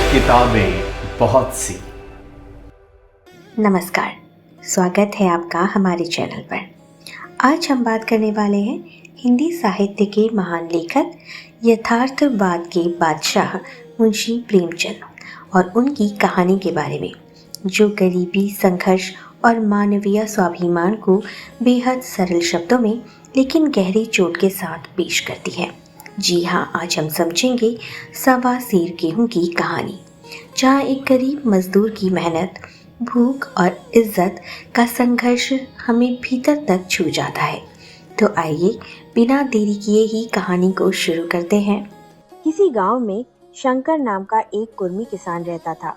किताबें बहुत सी। नमस्कार, स्वागत है आपका हमारे चैनल पर। आज हम बात करने वाले हैं हिंदी साहित्य के महान लेखक यथार्थवाद के बादशाह मुंशी प्रेमचंद और उनकी कहानी के बारे में, जो गरीबी, संघर्ष और मानवीय स्वाभिमान को बेहद सरल शब्दों में लेकिन गहरी चोट के साथ पेश करती है। जी हाँ, आज हम समझेंगे सवा सेर गेहूं की कहानी, जहाँ एक गरीब मजदूर की मेहनत, भूख और इज्जत का संघर्ष हमें भीतर तक छू जाता है। तो आइए बिना देरी किए ही कहानी को शुरू करते हैं। किसी गांव में शंकर नाम का एक कुर्मी किसान रहता था।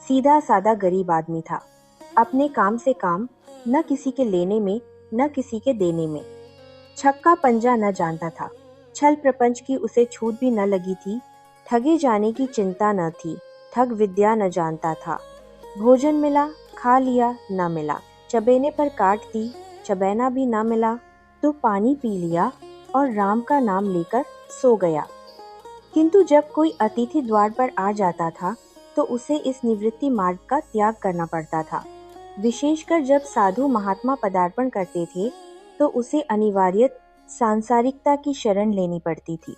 सीधा सादा गरीब आदमी था। अपने काम से काम, न किसी के लेने में न किसी के देने में। छक्का पंजा न जानता था। छल प्रपंच की उसे छूट भी न लगी थी। ठगे जाने की चिंता न थी। ठग विद्या न जानता था। भोजन मिला, खा लिया, न मिला, चबेने पर काट दी, चबैना भी न मिला तो पानी पी लिया और राम का नाम लेकर सो गया। किंतु जब कोई अतिथि द्वार पर आ जाता था तो उसे इस निवृत्ति मार्ग का त्याग करना पड़ता था। विशेषकर जब साधु महात्मा पदार्पण करते थे तो उसे अनिवार्य सांसारिकता की शरण लेनी पड़ती थी।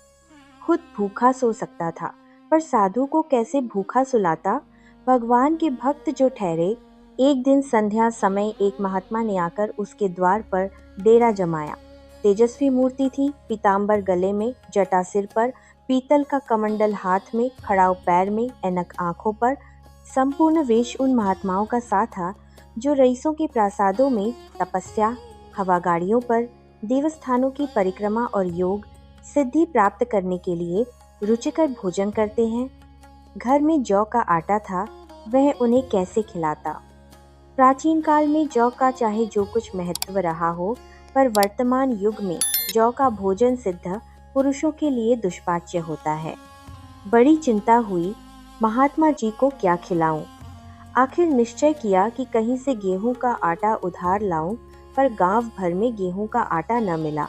खुद भूखा सो सकता था, पर साधु को कैसे भूखा सुलाता। भगवान के भक्त जो ठहरे, एक दिन संध्या समय एक महात्मा ने आकर उसके द्वार पर डेरा जमाया। तेजस्वी मूर्ति थी, पीतांबर गले में, जटा सिर पर, पीतल का कमंडल हाथ में, खड़ाऊ पैर में, ऐनक आंखों पर। संपूर्ण वेश उन महात्माओं का सा था जो रईसों के प्रासादों में तपस्या, हवा गाड़ियों पर, देवस्थानों की परिक्रमा और योग सिद्धि प्राप्त करने के लिए रुचिकर भोजन करते हैं। घर में जौ का आटा था, वह उन्हें कैसे खिलाता। प्राचीन काल में जौ का चाहे जो कुछ महत्व रहा हो, पर वर्तमान युग में जौ का भोजन सिद्ध पुरुषों के लिए दुष्पाच्य होता है। बड़ी चिंता हुई, महात्मा जी को क्या खिलाऊं। आखिर निश्चय किया कि कहीं से गेहूं का आटा उधार लाऊं, पर गांव भर में गेहूं का आटा न मिला।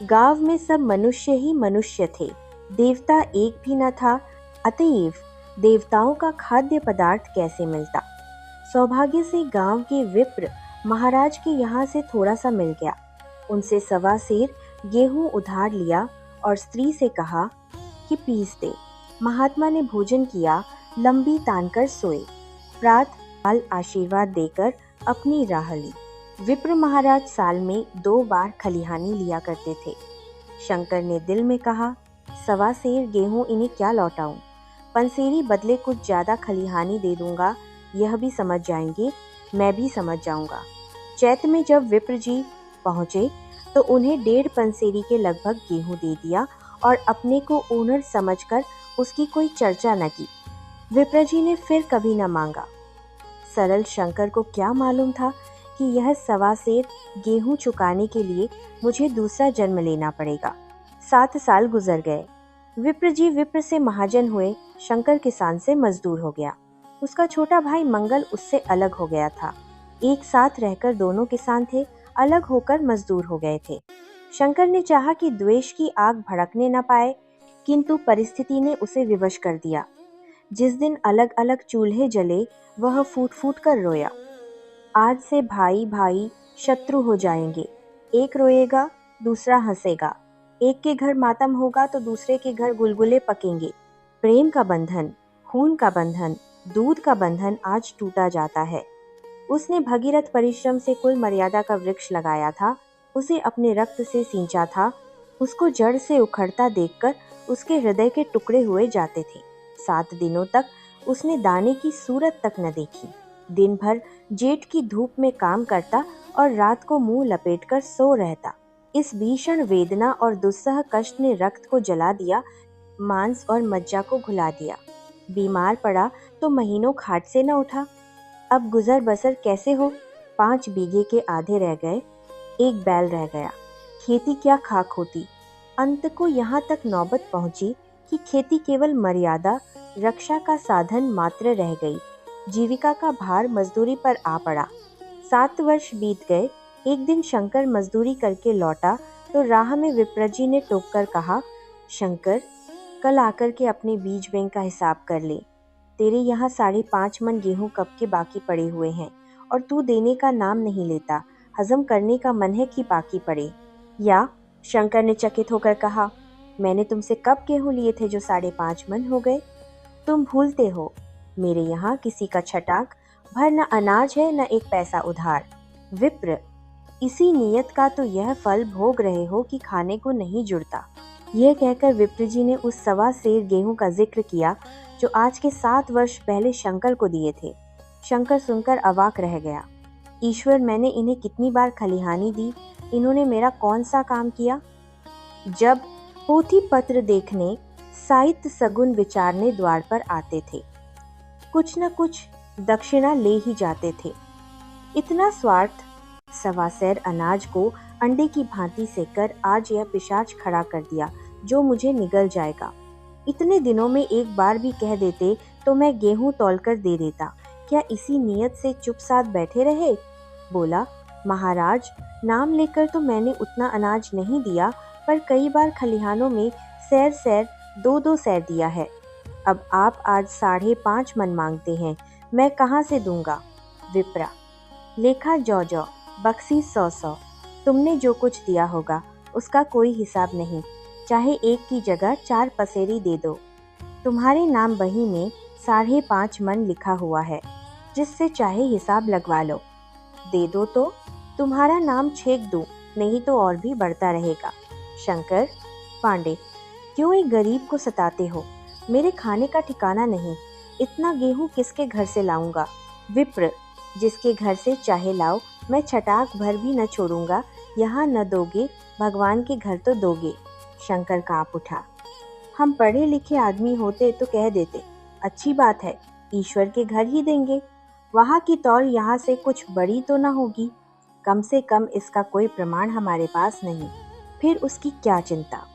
गांव में सब मनुष्य ही मनुष्य थे, देवता एक भी न था। अतएव देवताओं का खाद्य पदार्थ कैसे मिलता। सौभाग्य से गांव के विप्र महाराज के यहाँ से थोड़ा सा मिल गया। उनसे सवा सेर गेहूं उधार लिया और स्त्री से कहा कि पीस दे। महात्मा ने भोजन किया, लंबी तान कर सोए। प्रातःकाल आशीर्वाद देकर अपनी राह ली। विप्र महाराज साल में 2 बार खलिहानी लिया करते थे। शंकर ने दिल में कहा, सवा सेर गेहूं इन्हें क्या लौटाऊं। पंसेरी बदले कुछ ज्यादा खलिहानी दे दूंगा, यह भी समझ जाएंगे, मैं भी समझ जाऊंगा। चैत में जब विप्र जी पहुंचे तो उन्हें 1.5 पंसेरी के लगभग गेहूं दे दिया और अपने को ऊनर समझकर उसकी कोई चर्चा न की। विप्र जी ने फिर कभी न मांगा। सरल शंकर को क्या मालूम था कि यह सवा सेर गेहूं चुकाने के लिए मुझे दूसरा जन्म लेना पड़ेगा। 7 साल गुजर गए। विप्र जी विप्र से महाजन हुए, शंकर किसान से मजदूर हो गया। उसका छोटा भाई मंगल उससे अलग हो गया था। एक साथ रहकर दोनों किसान थे, अलग होकर मजदूर हो गए थे। शंकर ने चाहा कि द्वेष की आग भड़कने न पाए, किंतु परिस्थिति ने उसे विवश कर दिया। जिस दिन अलग अलग चूल्हे जले, वह फूट फूट कर रोया। आज से भाई भाई शत्रु हो जाएंगे। एक रोएगा, दूसरा हंसेगा। एक के घर मातम होगा तो दूसरे के घर गुलगुले पकेंगे। प्रेम का बंधन, खून का बंधन, दूध का बंधन आज टूटा जाता है। उसने भगीरथ परिश्रम से कुल मर्यादा का वृक्ष लगाया था, उसे अपने रक्त से सींचा था। उसको जड़ से उखड़ता देखकर उसके हृदय के टुकड़े हुए जाते थे। 7 दिनों तक उसने दाने की सूरत तक न देखी। दिन भर जेठ की धूप में काम करता और रात को मुंह लपेटकर सो रहता। इस भीषण वेदना और दुस्सह कष्ट ने रक्त को जला दिया, मांस और मज्जा को घुला दिया। बीमार पड़ा तो महीनों खाट से न उठा। अब गुजर बसर कैसे हो। 5 बीघे के आधे रह गए, 1 बैल रह गया। खेती क्या खाक होती। अंत को यहाँ तक नौबत पहुंची कि खेती केवल मर्यादा रक्षा का साधन मात्र रह गई। जीविका का भार मजदूरी पर आ पड़ा। 7 वर्ष बीत गए। एक दिन शंकर मजदूरी करके लौटा तो राह में विप्र जी ने टोक कर कहा, शंकर, कल आकर के अपने बीज बैंक का हिसाब कर ले। तेरे यहाँ 5.5 मन गेहूं कब के बाकी पड़े हुए हैं और तू देने का नाम नहीं लेता। हजम करने का मन है कि बाकी पड़े। या? शंकर ने चकित होकर कहा, मैंने तुमसे कब गेहूं लिए थे जो 5.5 मन हो गए? तुम भूलते हो, मेरे यहाँ किसी का छटाक भर न अनाज है न एक पैसा उधार। विप्र, इसी नियत का तो यह फल भोग रहे हो कि खाने को नहीं जुड़ता। यह कहकर विप्र जी ने उस 1.25 सेर गेहूं का जिक्र किया जो आज के 7 वर्ष पहले शंकर को दिए थे। शंकर सुनकर अवाक रह गया। ईश्वर, मैंने इन्हें कितनी बार खलिहानी दी, इन्होंने मेरा कौन सा काम किया? जब पोथी पत्र देखने, साहित्य सगुन विचारने द्वार पर आते थे, कुछ न कुछ दक्षिणा ले ही जाते थे। इतना स्वार्थ! 1.25 सेर अनाज को अंडे की भांति सेकर आज यह पिशाच खड़ा कर दिया जो मुझे निगल जाएगा। इतने दिनों में एक बार भी कह देते तो मैं गेहूं तौलकर दे देता। क्या इसी नियत से चुप साथ बैठे रहे? बोला, महाराज, नाम लेकर तो मैंने उतना अनाज नहीं दिया, पर कई बार खलिहानों में सैर 2-2 सैर दिया है। अब आप आज 5.5 मन मांगते हैं, मैं कहाँ से दूंगा? विप्रा, लेखा जौ, बक्सी 100, तुमने जो कुछ दिया होगा उसका कोई हिसाब नहीं, चाहे एक की जगह 4 पसेरी दे दो। तुम्हारे नाम बही में 5.5 मन लिखा हुआ है, जिससे चाहे हिसाब लगवा लो। दे दो तो तुम्हारा नाम छेक दूं, नहीं तो और भी बढ़ता रहेगा। शंकर, पांडे, क्यों एक गरीब को सताते हो? मेरे खाने का ठिकाना नहीं, इतना गेहूं किसके घर से लाऊंगा? विप्र, जिसके घर से चाहे लाओ, मैं छटाक भर भी न छोड़ूंगा। यहाँ न दोगे, भगवान के घर तो दोगे। शंकर कांप उठा। हम पढ़े लिखे आदमी होते तो कह देते, अच्छी बात है, ईश्वर के घर ही देंगे। वहाँ की तौल यहाँ से कुछ बड़ी तो न होगी। कम से कम इसका कोई प्रमाण हमारे पास नहीं, फिर उसकी क्या चिंता?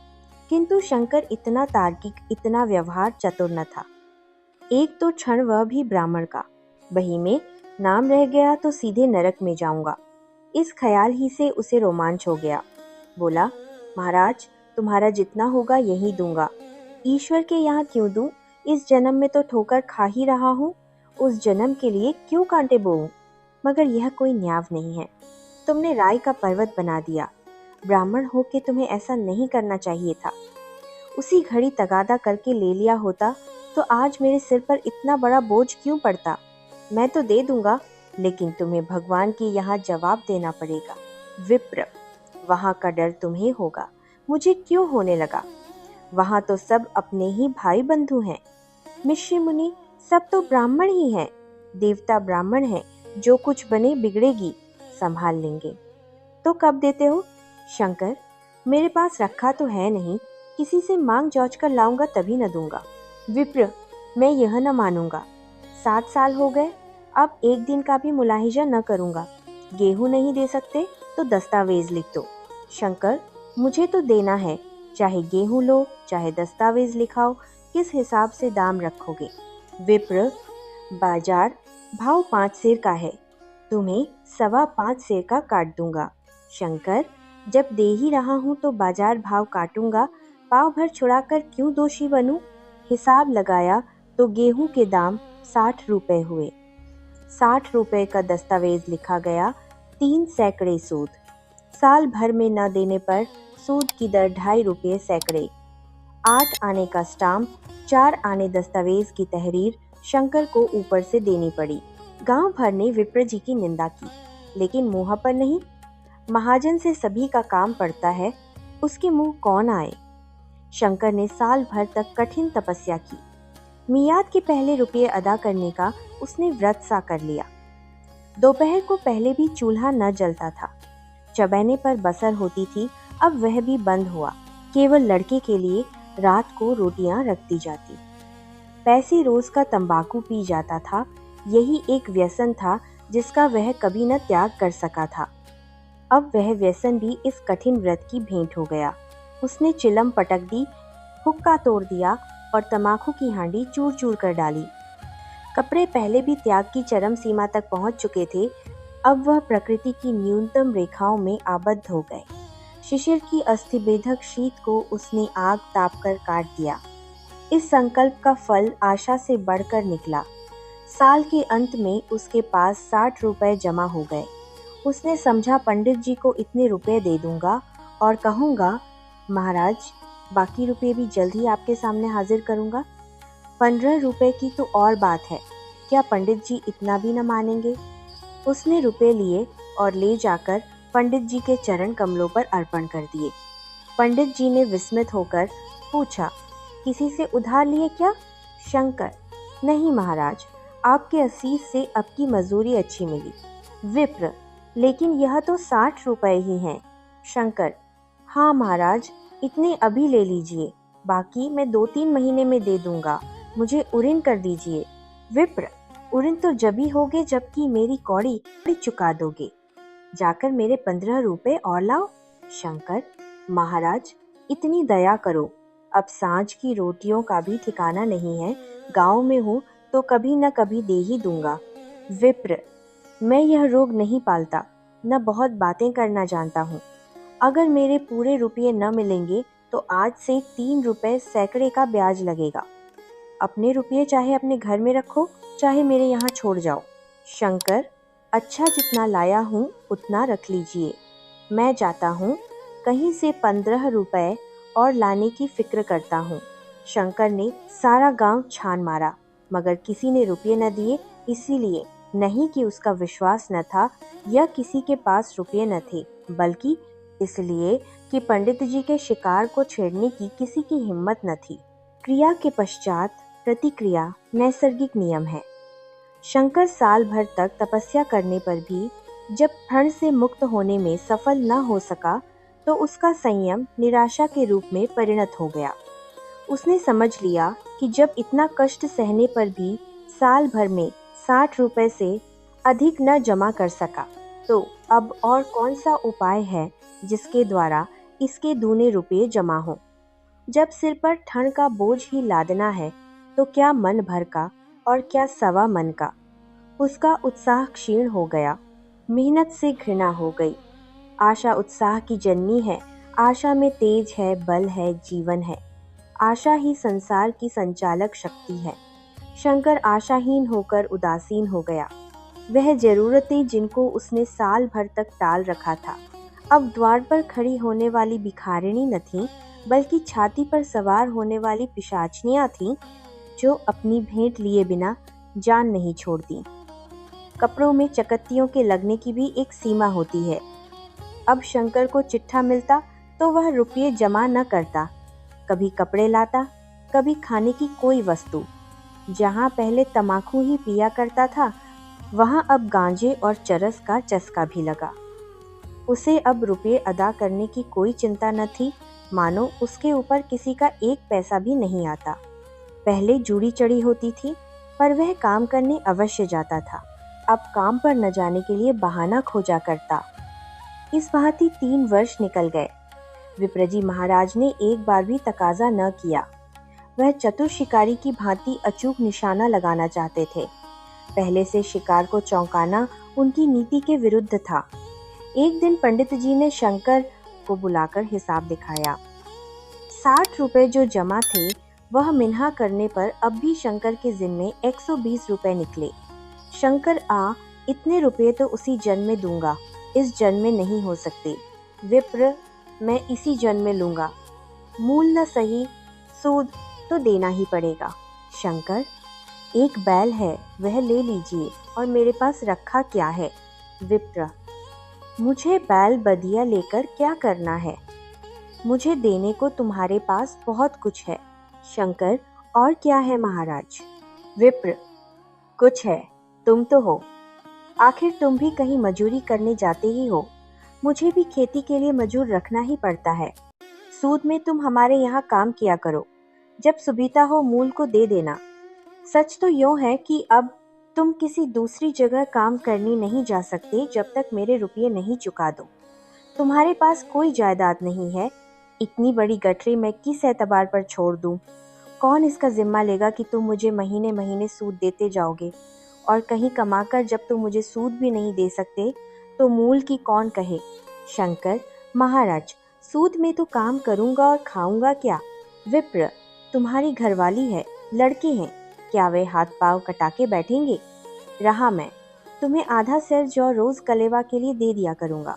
किंतु शंकर इतना तार्किक, इतना व्यवहार चतुर न था। एक तो क्षण वह भी ब्राह्मण का, बही में नाम रह गया तो सीधे नरक में जाऊंगा। इस ख्याल ही से उसे रोमांच हो गया। बोला, महाराज, तुम्हारा जितना होगा यही दूंगा। ईश्वर के यहाँ क्यों दूं? इस जन्म में तो ठोकर खा ही रहा हूँ, उस जन्म के लिए क्यों कांटे बोऊं? मगर यह कोई न्याय नहीं है। तुमने राय का पर्वत बना दिया। ब्राह्मण हो के तुम्हें ऐसा नहीं करना चाहिए था। उसी घड़ी तगादा करके ले लिया होता तो आज मेरे सिर पर इतना बड़ा बोझ क्यों पड़ता? मैं तो दे दूंगा, लेकिन तुम्हें भगवान के यहाँ जवाब देना पड़ेगा। विप्र, वहाँ का डर तुम्हें होगा, मुझे क्यों होने लगा? वहाँ तो सब अपने ही भाई बंधु हैं। मिश्र मुनि सब तो ब्राह्मण ही हैं। देवता ब्राह्मण हैं, जो कुछ बने बिगड़ेगी, संभाल लेंगे। तो कब देते हो? शंकर, मेरे पास रखा तो है नहीं, किसी से मांग जौच कर लाऊंगा तभी न दूंगा। विप्र, मैं यह न मानूंगा। 7 साल हो गए, अब एक दिन का भी मुलाहिजा न करूंगा। गेहूं नहीं दे सकते तो दस्तावेज लिख दो। शंकर, मुझे तो देना है, चाहे गेहूं लो चाहे दस्तावेज लिखाओ, किस हिसाब से दाम रखोगे? विप्र, बाजार भाव 5 सेर का है, तुम्हें 5.25 सेर का काट दूंगा। शंकर, जब दे ही रहा हूं तो बाजार भाव काटूंगा, पाव भर छुड़ाकर क्यों दोषी बनूं? हिसाब लगाया तो गेहूं के दाम 60 रुपए हुए। 60 रुपए का दस्तावेज लिखा गया, 3 सैकड़े सूद। साल भर में न देने पर सूद की दर 2.5 रुपये सैकड़े। 8 आने का स्टाम्प, 4 आने दस्तावेज की तहरीर शंकर को ऊपर से देनी पड़ी। गांव भर ने विप्र जी की निंदा की, लेकिन मुंह पर नहीं। महाजन से सभी का काम पड़ता है, उसके मुंह कौन आए? शंकर ने साल भर तक कठिन तपस्या की। मियाद के पहले रुपये अदा करने का उसने व्रत सा कर लिया। दोपहर को पहले भी चूल्हा न जलता था, चबैने पर बसर होती थी, अब वह भी बंद हुआ। केवल लड़के के लिए रात को रोटियां रखती जाती। पैसे रोज का तंबाकू पी जाता था, यही एक व्यसन था जिसका वह कभी न त्याग कर सका था। अब वह व्यसन भी इस कठिन व्रत की भेंट हो गया। उसने चिलम पटक दी, हुक्का तोड़ दिया और तंबाकू की हांडी चूर चूर कर डाली। कपड़े पहले भी त्याग की चरम सीमा तक पहुंच चुके थे, अब वह प्रकृति की न्यूनतम रेखाओं में आबद्ध हो गए। शिशिर की अस्थिभेदक शीत को उसने आग तापकर काट दिया। इस संकल्प का फल आशा से बढ़कर निकला। साल के अंत में उसके पास 60 रुपए जमा हो गए। उसने समझा पंडित जी को इतने रुपए दे दूंगा और कहूंगा, महाराज बाकी रुपए भी जल्द ही आपके सामने हाजिर करूंगा। 15 रुपए की तो और बात है, क्या पंडित जी इतना भी न मानेंगे? उसने रुपए लिए और ले जाकर पंडित जी के चरण कमलों पर अर्पण कर दिए। पंडित जी ने विस्मित होकर पूछा, किसी से उधार लिए क्या? शंकर, नहीं महाराज, आपके असीस से अब की मजदूरी अच्छी मिली। विप्र, लेकिन यह तो 60 रुपए ही हैं। शंकर, हाँ महाराज, इतने अभी ले लीजिए, बाकी मैं 2-3 महीने में दे दूंगा, मुझे उऋण कर दीजिए। विप्र, उऋण तो जभी होगे जबकि मेरी कौड़ी चुका दोगे। जाकर मेरे 15 रुपए और लाओ। शंकर, महाराज इतनी दया करो, अब सांझ की रोटियों का भी ठिकाना नहीं है, गांव में हूँ तो कभी न कभी दे ही दूंगा। विप्र, मैं यह रोग नहीं पालता, न बहुत बातें करना जानता हूँ। अगर मेरे पूरे रुपये न मिलेंगे तो आज से 3 रुपए सैकड़े का ब्याज लगेगा। अपने रुपये चाहे अपने घर में रखो, चाहे मेरे यहाँ छोड़ जाओ। शंकर, अच्छा जितना लाया हूँ उतना रख लीजिए, मैं जाता हूँ, कहीं से 15 रुपए और लाने की फिक्र करता हूँ। शंकर ने सारा गांव छान मारा, मगर किसी ने रुपये न दिए, इसीलिए नहीं कि उसका विश्वास न था या किसी के पास रुपये न थे, बल्कि इसलिए कि पंडित जी के शिकार को छेड़ने की किसी की हिम्मत न थी। क्रिया के पश्चात प्रतिक्रिया नैसर्गिक नियम है। शंकर साल भर तक तपस्या करने पर भी जब ठंड से मुक्त होने में सफल न हो सका तो उसका संयम निराशा के रूप में परिणत हो गया। उसने समझ लिया कि जब इतना कष्ट सहने पर भी साल भर में 60 रुपए से अधिक न जमा कर सका, तो अब और कौन सा उपाय है जिसके द्वारा इसके दूने रुपये जमा हों। जब सिर पर ठंड का बोझ ही लादना है तो क्या मन भर का और क्या सवा मन का। उसका उत्साह क्षीण हो गया, मेहनत से घृणा हो गई। आशा उत्साह की जननी है, आशा में तेज है, बल है, जीवन है। आशा ही संसार की संचालक शक्ति है। शंकर आशाहीन होकर उदासीन हो गया। वह जरूरतें जिनको उसने साल भर तक टाल रखा था, अब द्वार पर खड़ी होने वाली भिखारिणी न थीं, बल्कि छाती पर सवार होने वाली पिशाचनियां थीं, जो अपनी भेंट लिए बिना जान नहीं छोड़ती। कपड़ों में चकत्तियों के लगने की भी एक सीमा होती है। अब शंकर को चिट्ठा मिलता तो वह रुपये जमा न करता, कभी कपड़े लाता, कभी खाने की कोई वस्तु। जहाँ पहले तमाकू ही पिया करता था, वहाँ अब गांजे और चरस का चस्का भी लगा। उसे अब रुपये अदा करने की कोई चिंता न थी, मानो उसके ऊपर किसी का एक पैसा भी नहीं आता। पहले जूड़ी चढ़ी होती थी, पर वह काम करने अवश्य जाता था, अब काम पर न जाने के लिए बहाना खोजा करता। इस भांति 3 वर्ष निकल गए। विप्रजी महाराज ने एक बार भी तकाजा न किया। वह चतुर शिकारी की भांति अचूक निशाना लगाना चाहते थे। पहले से शिकार को चौंकाना उनकी नीति के विरुद्ध था। एक दिन पंडित जी ने शंकर को बुलाकर हिसाब दिखाया। 60 रुपए जो जमा थे, वह मिन्हा करने पर अब भी शंकर के जिम्मे 120 रुपए निकले। शंकर, इतने रुपए तो उसी जन्म में दूंगा, इस जन्म में नहीं हो सकते। विप्र, मैं इसी जन्म में लूंगा, मूल न सही सूद तो देना ही पड़ेगा। शंकर, एक बैल है, वह ले लीजिए, और मेरे पास रखा क्या है। विप्र, मुझे बैल बदिया लेकर क्या करना है, मुझे देने को तुम्हारे पास बहुत कुछ है। शंकर, और क्या है महाराज। विप्र, कुछ है, तुम तो हो, आखिर तुम भी कहीं मजूरी करने जाते ही हो, मुझे भी खेती के लिए मजूर रखना ही पड़ता है। सूद में तुम हमारे यहाँ काम किया करो, जब सुविधा हो मूल को दे देना। सच तो यूँ है कि अब तुम किसी दूसरी जगह काम करने नहीं जा सकते जब तक मेरे रुपये नहीं चुका दो। तुम्हारे पास कोई जायदाद नहीं है, इतनी बड़ी गठरी मैं किस एतबार पर छोड़ दूं? कौन इसका जिम्मा लेगा कि तुम मुझे महीने महीने सूद देते जाओगे, और कहीं कमाकर जब तुम मुझे सूद भी नहीं दे सकते तो मूल की कौन कहे। शंकर, महाराज, सूद में तो काम करूँगा और खाऊंगा क्या? विप्र, तुम्हारी घरवाली है, लड़के हैं, क्या वे हाथ पाँव कटा के बैठेंगे? रहा मैं, तुम्हें आधा सेर जौ रोज कलेवा के लिए दे दिया करूँगा।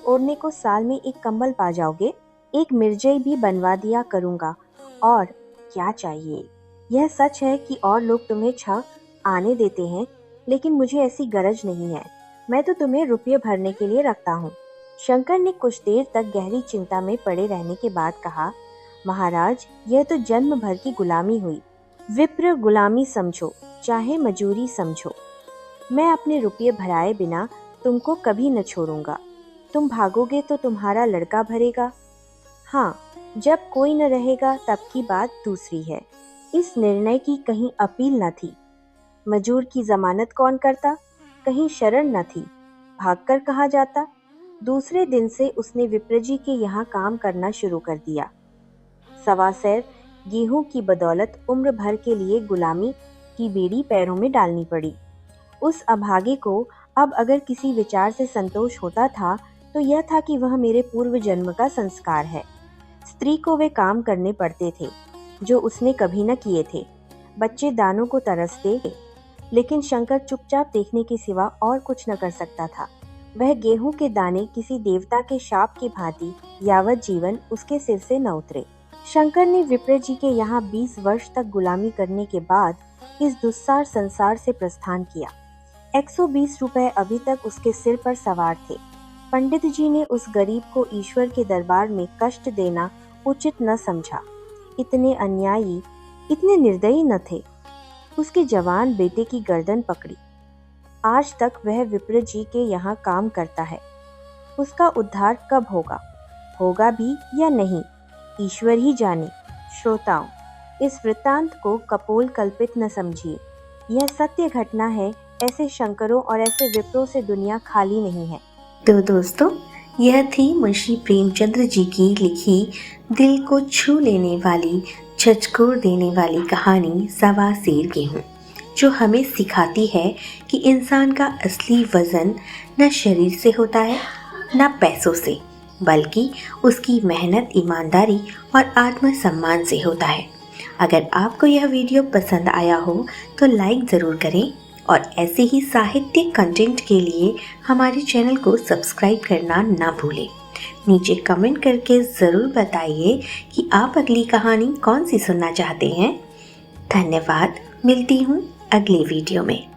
ओढ़ने को साल में एक कंबल पा जाओगे, एक मिर्जई भी बनवा दिया करूँगा। और क्या चाहिए? यह सच है कि और लोग तुम्हें छह आने देते हैं, लेकिन मुझे ऐसी गरज नहीं है। मैं तो तुम्हें रुपये भरने के लिए रखता हूँ। शंकर ने कुछ देर तक गहरी चिंता में पड़े रहने के बाद कहा, महाराज, यह तो जन्म भर की गुलामी हुई। विप्र, गुलामी समझो चाहे मजूरी समझो, मैं अपने रुपये भराए बिना तुमको कभी न छोड़ूंगा। तुम भागोगे तो तुम्हारा लड़का भरेगा। हाँ, जब कोई न रहेगा तब की बात दूसरी है। इस निर्णय की कहीं अपील न थी। मजूर की जमानत कौन करता? कहीं शरण न थी, भागकर कहाँ जाता? दूसरे दिन से उसने विप्रजी के यहाँ काम करना शुरू कर दिया। सवा सेर गेहूं की बदौलत उम्र भर के लिए गुलामी की बेड़ी पैरों में डालनी पड़ी। उस अभागे को अब अगर किसी विचार से संतोष होता था तो यह था कि वह मेरे पूर्व जन्म का संस्कार है। स्त्री को वे काम करने पड़ते थे जो उसने कभी न किए थे। बच्चे दानों को तरसते, लेकिन शंकर चुपचाप देखने के सिवा और कुछ न कर सकता था। वह गेहूं के दाने किसी देवता के शाप की भांति यावत जीवन उसके सिर से न उतरे। शंकर ने विप्र जी के यहाँ 20 वर्ष तक गुलामी करने के बाद इस दुस्सार संसार से प्रस्थान किया। 120 रुपए अभी तक उसके सिर पर सवार थे। पंडित जी ने उस गरीब को ईश्वर के दरबार में कष्ट देना उचित न समझा। इतने अन्यायी, इतने निर्दयी न थे। उसके जवान बेटे की गर्दन पकड़ी। आज तक वह विप्र जी के यहाँ काम करता है। उसका उद्धार कब होगा? होगा भी या नहीं, ईश्वर ही जाने। श्रोताओं, इस वृत्तांत को कपोल कल्पित न समझिए। यह सत्य घटना है। ऐसे शंकरों और ऐसे विप्रों से दुनिया खाली नहीं है। तो दोस्तों, यह थी मुंशी प्रेमचंद्र जी की लिखी दिल को छू लेने वाली, झकझोर देने वाली कहानी सवा सेर गेहूं, जो हमें सिखाती है कि इंसान का असली वजन न शरीर से होता है न पैसों से, बल्कि उसकी मेहनत, ईमानदारी और आत्मसम्मान से होता है। अगर आपको यह वीडियो पसंद आया हो तो लाइक ज़रूर करें और ऐसे ही साहित्यिक कंटेंट के लिए हमारे चैनल को सब्सक्राइब करना ना भूलें। नीचे कमेंट करके ज़रूर बताइए कि आप अगली कहानी कौन सी सुनना चाहते हैं। धन्यवाद। मिलती हूँ अगली वीडियो में।